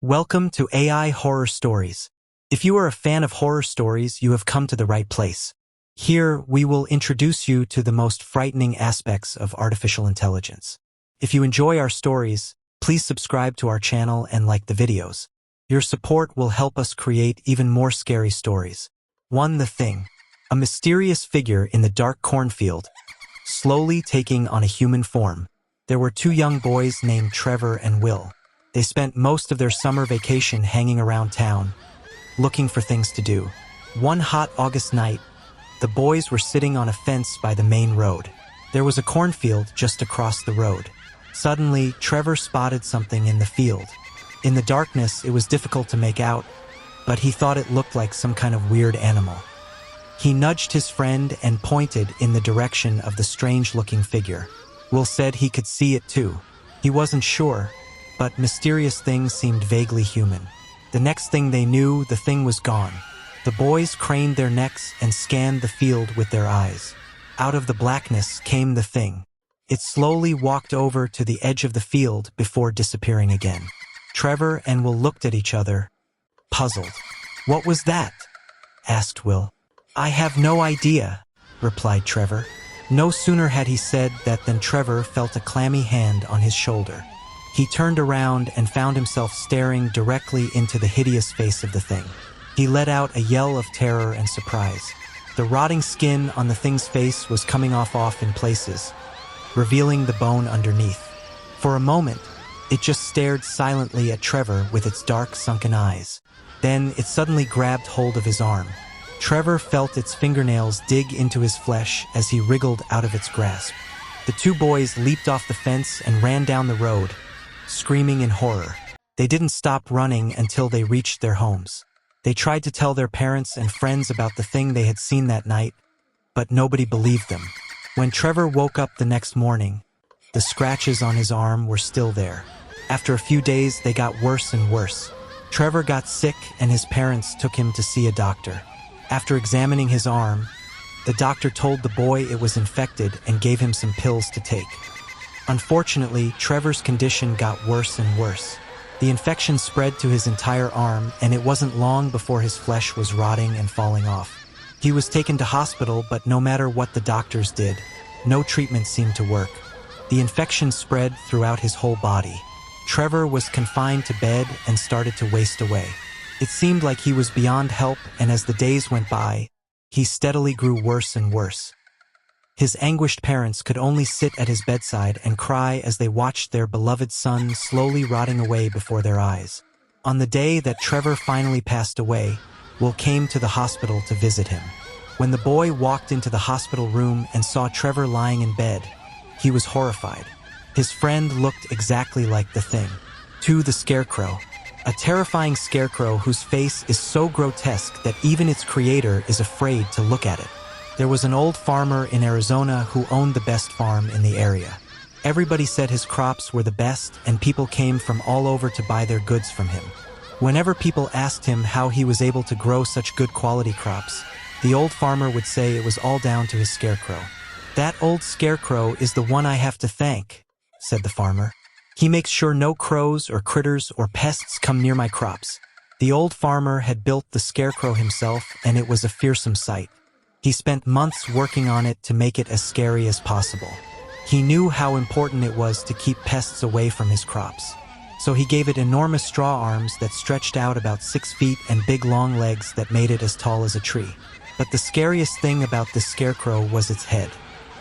Welcome to AI Horror Stories. If you are a fan of horror stories, you have come to the right place. Here, we will introduce you to the most frightening aspects of artificial intelligence. If you enjoy our stories, please subscribe to our channel and like the videos. Your support will help us create even more scary stories. 1. The Thing. A mysterious figure in the dark cornfield, slowly taking on a human form. There were two young boys named Trevor and Will. They spent most of their summer vacation hanging around town, looking for things to do. One hot August night, the boys were sitting on a fence by the main road. There was a cornfield just across the road. Suddenly, Trevor spotted something in the field. In the darkness, it was difficult to make out, but he thought it looked like some kind of weird animal. He nudged his friend and pointed in the direction of the strange-looking figure. Will said he could see it too. He wasn't sure, but mysterious things seemed vaguely human. The next thing they knew, the thing was gone. The boys craned their necks and scanned the field with their eyes. Out of the blackness came the thing. It slowly walked over to the edge of the field before disappearing again. Trevor and Will looked at each other, puzzled. "What was that?" asked Will. "I have no idea," replied Trevor. No sooner had he said that than Trevor felt a clammy hand on his shoulder. He turned around and found himself staring directly into the hideous face of the thing. He let out a yell of terror and surprise. The rotting skin on the thing's face was coming off in places, revealing the bone underneath. For a moment, it just stared silently at Trevor with its dark, sunken eyes. Then it suddenly grabbed hold of his arm. Trevor felt its fingernails dig into his flesh as he wriggled out of its grasp. The two boys leaped off the fence and ran down the road, screaming in horror. They didn't stop running until they reached their homes. They tried to tell their parents and friends about the thing they had seen that night, but nobody believed them. When Trevor woke up the next morning, the scratches on his arm were still there. After a few days, they got worse and worse. Trevor got sick and his parents took him to see a doctor. After examining his arm, the doctor told the boy it was infected and gave him some pills to take. Unfortunately, Trevor's condition got worse and worse. The infection spread to his entire arm, and it wasn't long before his flesh was rotting and falling off. He was taken to hospital, but no matter what the doctors did, no treatment seemed to work. The infection spread throughout his whole body. Trevor was confined to bed and started to waste away. It seemed like he was beyond help, and as the days went by, he steadily grew worse and worse. His anguished parents could only sit at his bedside and cry as they watched their beloved son slowly rotting away before their eyes. On the day that Trevor finally passed away, Will came to the hospital to visit him. When the boy walked into the hospital room and saw Trevor lying in bed, he was horrified. His friend looked exactly like the thing. The Scarecrow. A terrifying scarecrow whose face is so grotesque that even its creator is afraid to look at it. There was an old farmer in Arizona who owned the best farm in the area. Everybody said his crops were the best, and people came from all over to buy their goods from him. Whenever people asked him how he was able to grow such good quality crops, the old farmer would say it was all down to his scarecrow. "That old scarecrow is the one I have to thank," said the farmer. "He makes sure no crows or critters or pests come near my crops." The old farmer had built the scarecrow himself, and it was a fearsome sight. He spent months working on it to make it as scary as possible. He knew how important it was to keep pests away from his crops. So he gave it enormous straw arms that stretched out about 6 feet and big long legs that made it as tall as a tree. But the scariest thing about this scarecrow was its head.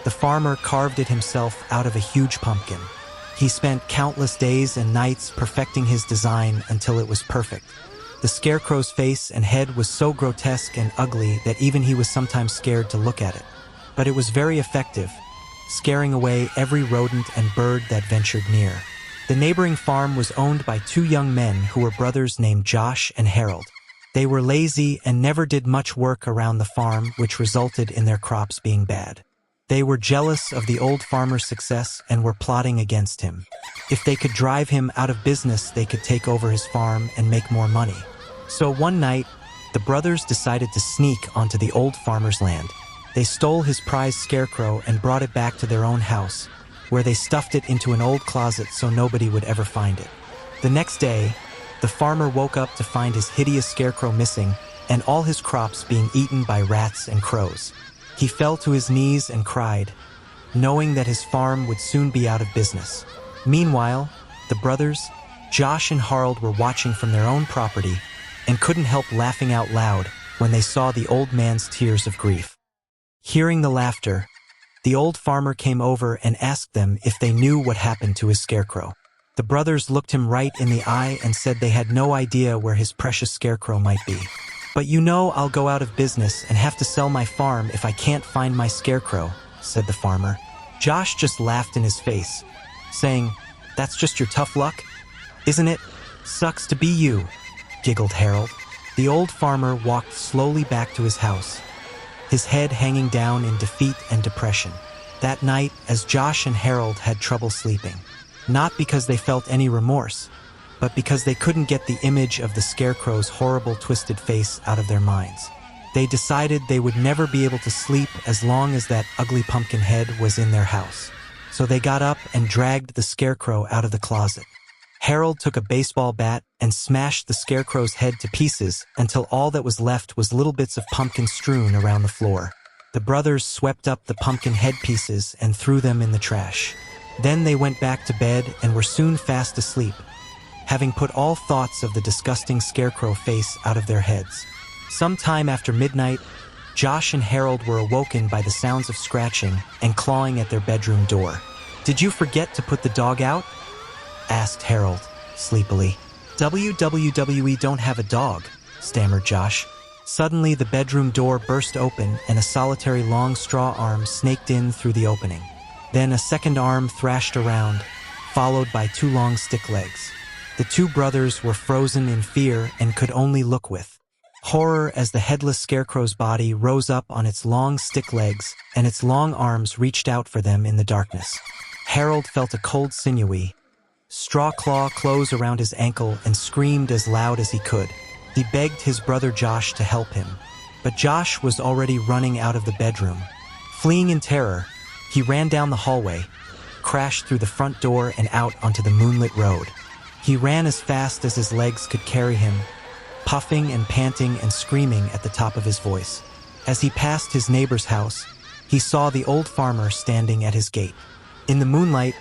The farmer carved it himself out of a huge pumpkin. He spent countless days and nights perfecting his design until it was perfect. The scarecrow's face and head was so grotesque and ugly that even he was sometimes scared to look at it. But it was very effective, scaring away every rodent and bird that ventured near. The neighboring farm was owned by two young men who were brothers named Josh and Harold. They were lazy and never did much work around the farm, which resulted in their crops being bad. They were jealous of the old farmer's success and were plotting against him. If they could drive him out of business, they could take over his farm and make more money. So one night, the brothers decided to sneak onto the old farmer's land. They stole his prized scarecrow and brought it back to their own house, where they stuffed it into an old closet so nobody would ever find it. The next day, The farmer woke up to find his hideous scarecrow missing and all his crops being eaten by rats and crows. He fell to his knees and cried, knowing that his farm would soon be out of business. Meanwhile, the brothers, Josh and Harold, were watching from their own property and couldn't help laughing out loud when they saw the old man's tears of grief. Hearing the laughter, the old farmer came over and asked them if they knew what happened to his scarecrow. The brothers looked him right in the eye and said they had no idea where his precious scarecrow might be. "But you know I'll go out of business and have to sell my farm if I can't find my scarecrow," said the farmer. Josh just laughed in his face, saying, "That's just your tough luck, isn't it? Sucks to be you," giggled Harold. The old farmer walked slowly back to his house, his head hanging down in defeat and depression. That night, as Josh and Harold had trouble sleeping, not because they felt any remorse, but because they couldn't get the image of the scarecrow's horrible twisted face out of their minds. They decided they would never be able to sleep as long as that ugly pumpkin head was in their house. So they got up and dragged the scarecrow out of the closet. Harold took a baseball bat and smashed the scarecrow's head to pieces until all that was left was little bits of pumpkin strewn around the floor. The brothers swept up the pumpkin head pieces and threw them in the trash. Then they went back to bed and were soon fast asleep, having put all thoughts of the disgusting scarecrow face out of their heads. Sometime after midnight, Josh and Harold were awoken by the sounds of scratching and clawing at their bedroom door. "Did you forget to put the dog out?" asked Harold, sleepily. "We don't have a dog," stammered Josh. Suddenly, the bedroom door burst open and a solitary long straw arm snaked in through the opening. Then a second arm thrashed around, followed by two long stick legs. The two brothers were frozen in fear and could only look with horror as the headless scarecrow's body rose up on its long stick legs and its long arms reached out for them in the darkness. Harold felt a cold sinewy straw claw close around his ankle and screamed as loud as he could. He begged his brother Josh to help him, but Josh was already running out of the bedroom. Fleeing in terror, he ran down the hallway, crashed through the front door and out onto the moonlit road. He ran as fast as his legs could carry him, puffing and panting and screaming at the top of his voice. As he passed his neighbor's house, he saw the old farmer standing at his gate. In the moonlight,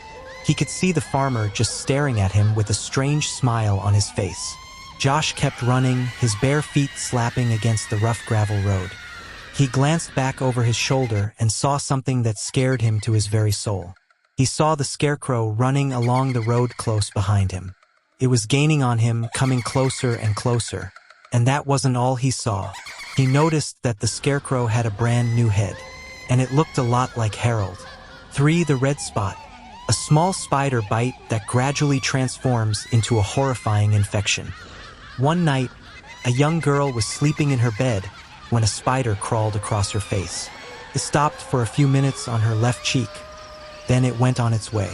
he could see the farmer just staring at him with a strange smile on his face. Josh kept running, his bare feet slapping against the rough gravel road. He glanced back over his shoulder and saw something that scared him to his very soul. He saw the scarecrow running along the road close behind him. It was gaining on him, coming closer and closer. And that wasn't all he saw. He noticed that the scarecrow had a brand new head, and it looked a lot like Harold. 3. The red spot, a small spider bite that gradually transforms into a horrifying infection. One night, a young girl was sleeping in her bed when a spider crawled across her face. It stopped for a few minutes on her left cheek. Then it went on its way.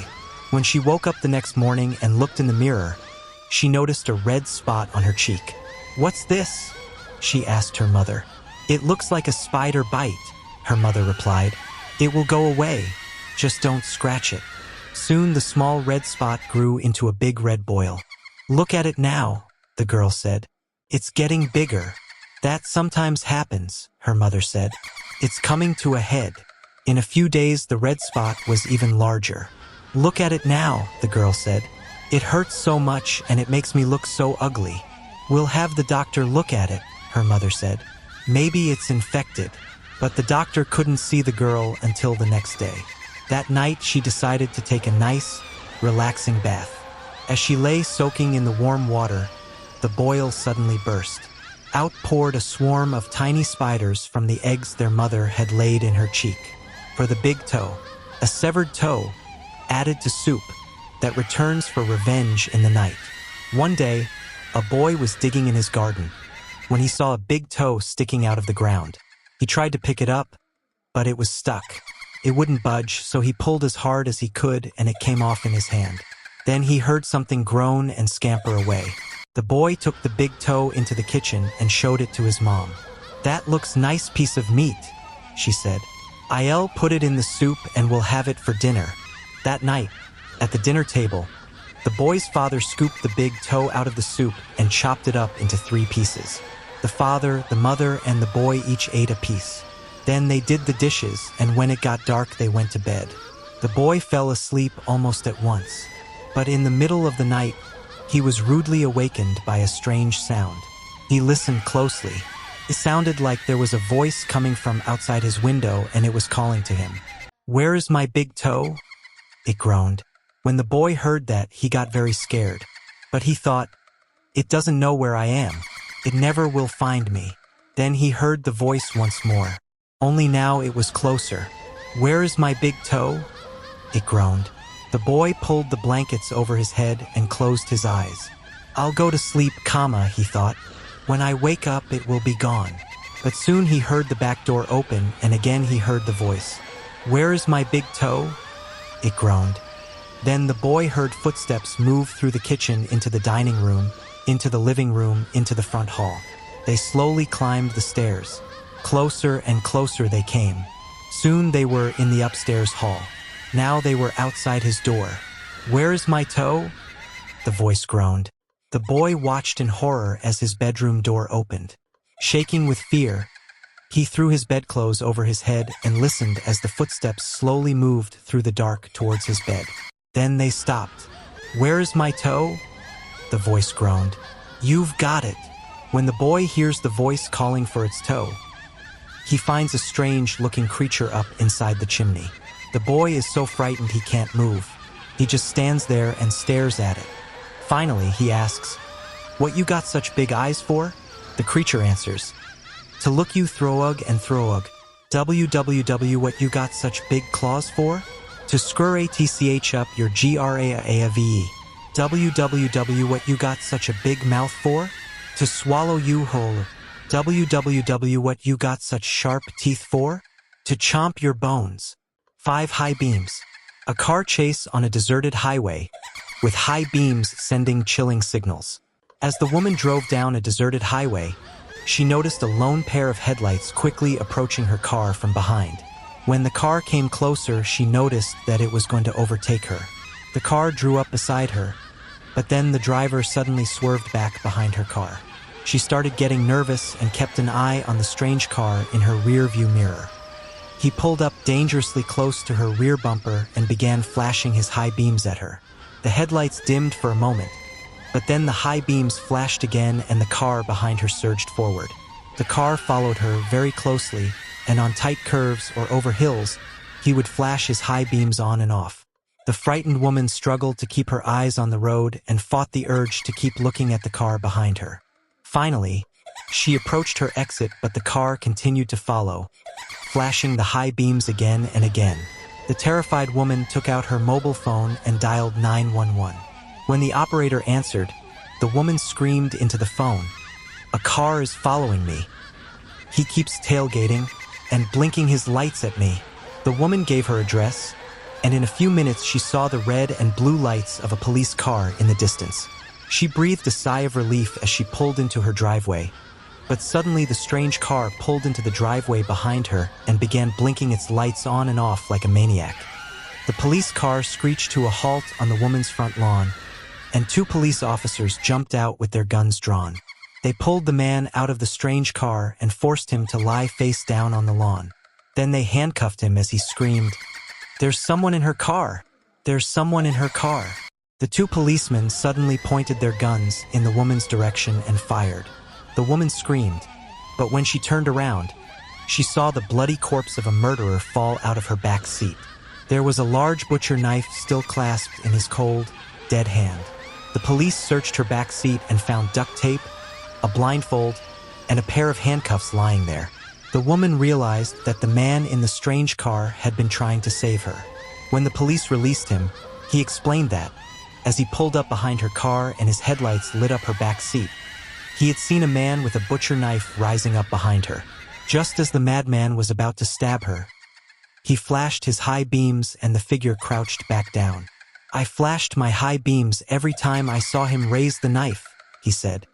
When she woke up the next morning and looked in the mirror, she noticed a red spot on her cheek. "What's this?" she asked her mother. "It looks like a spider bite," her mother replied. "It will go away. Just don't scratch it." Soon the small red spot grew into a big red boil. "Look at it now," the girl said. "It's getting bigger." "That sometimes happens," her mother said. "It's coming to a head." In a few days, the red spot was even larger. "Look at it now," the girl said. "It hurts so much and it makes me look so ugly." "We'll have the doctor look at it," her mother said. "Maybe it's infected." But the doctor couldn't see the girl until the next day. That night, she decided to take a nice, relaxing bath. As she lay soaking in the warm water, the boil suddenly burst. Out poured a swarm of tiny spiders from the eggs their mother had laid in her cheek. For the big toe, a severed toe, added to soup, that returns for revenge in the night. One day, a boy was digging in his garden when he saw a big toe sticking out of the ground. He tried to pick it up, but it was stuck. It wouldn't budge, so he pulled as hard as he could and it came off in his hand. Then he heard something groan and scamper away. The boy took the big toe into the kitchen and showed it to his mom. "That looks nice piece of meat," she said. "I'll put it in the soup and we'll have it for dinner." That night, at the dinner table, The boy's father scooped the big toe out of the soup and chopped it up into 3 pieces. The father, the mother, and the boy each ate a piece. Then they did the dishes, and when it got dark they went to bed. The boy fell asleep almost at once. But in the middle of the night, he was rudely awakened by a strange sound. He listened closely. It sounded like there was a voice coming from outside his window, and it was calling to him. "Where is my big toe?" it groaned. When the boy heard that, he got very scared. But he thought, "It doesn't know where I am. It never will find me." Then he heard the voice once more. Only now it was closer. "Where is my big toe?" it groaned. The boy pulled the blankets over his head and closed his eyes. "I'll go to sleep, he thought. "When I wake up, it will be gone." But soon he heard the back door open, and again he heard the voice. "Where is my big toe?" it groaned. Then the boy heard footsteps move through the kitchen into the dining room, into the living room, into the front hall. They slowly climbed the stairs. Closer and closer they came. Soon they were in the upstairs hall. Now they were outside his door. "Where is my toe?" the voice groaned. The boy watched in horror as his bedroom door opened. Shaking with fear, he threw his bedclothes over his head and listened as the footsteps slowly moved through the dark towards his bed. Then they stopped. "Where is my toe?" the voice groaned. "You've got it." When the boy hears the voice calling for its toe, he finds a strange-looking creature up inside the chimney. The boy is so frightened he can't move. He just stands there and stares at it. Finally, he asks, "What you got such big eyes for?" The creature answers, "To look you throwug and throwug. www what you got such big claws for? To scratch up your graave. www what you got such a big mouth for? To swallow you whole. www what you got such sharp teeth for? To chomp your bones." 5 high beams. A car chase on a deserted highway, with high beams sending chilling signals. As the woman drove down a deserted highway, she noticed a lone pair of headlights quickly approaching her car from behind. When the car came closer, she noticed that it was going to overtake her. The car drew up beside her, but then the driver suddenly swerved back behind her car. She started getting nervous and kept an eye on the strange car in her rear-view mirror. He pulled up dangerously close to her rear bumper and began flashing his high beams at her. The headlights dimmed for a moment, but then the high beams flashed again and the car behind her surged forward. The car followed her very closely, and on tight curves or over hills, he would flash his high beams on and off. The frightened woman struggled to keep her eyes on the road and fought the urge to keep looking at the car behind her. Finally, she approached her exit, but the car continued to follow, flashing the high beams again and again. The terrified woman took out her mobile phone and dialed 911. When the operator answered, the woman screamed into the phone, "A car is following me. He keeps tailgating and blinking his lights at me." The woman gave her address, and in a few minutes she saw the red and blue lights of a police car in the distance. She breathed a sigh of relief as she pulled into her driveway, but suddenly the strange car pulled into the driveway behind her and began blinking its lights on and off like a maniac. The police car screeched to a halt on the woman's front lawn, and 2 police officers jumped out with their guns drawn. They pulled the man out of the strange car and forced him to lie face down on the lawn. Then they handcuffed him as he screamed, "There's someone in her car! There's someone in her car!" The 2 policemen suddenly pointed their guns in the woman's direction and fired. The woman screamed, but when she turned around, she saw the bloody corpse of a murderer fall out of her back seat. There was a large butcher knife still clasped in his cold, dead hand. The police searched her back seat and found duct tape, a blindfold, and a pair of handcuffs lying there. The woman realized that the man in the strange car had been trying to save her. When the police released him, he explained that, as he pulled up behind her car and his headlights lit up her back seat, he had seen a man with a butcher knife rising up behind her. Just as the madman was about to stab her, he flashed his high beams and the figure crouched back down. "I flashed my high beams every time I saw him raise the knife," he said.